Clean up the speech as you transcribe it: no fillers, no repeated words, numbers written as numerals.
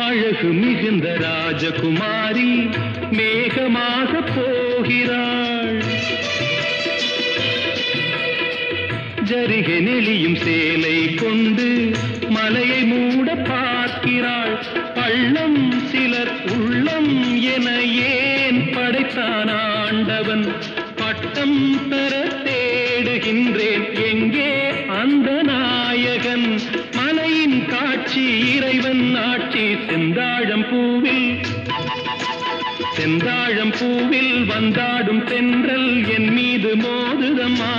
அழகு மிகுந்த ராஜகுமாரி மேகமாக போகிறாள். ஜரிகை நெளியும் சேலை கொண்டு மலையை மூட பார்க்கிறாள். பள்ளம் சிலர் உள்ளம் என ஏன் படைத்தான் ஆண்டவன்? பட்டம் பெற தேடுகின்றேன், எங்கே அந்த நாயகன்? மலையின் காட்சி இறைவன் ஆட்சி. செந்தாழம் பூவில் வந்தாடும் தென்றல் என் மீது மோதுதம்மா.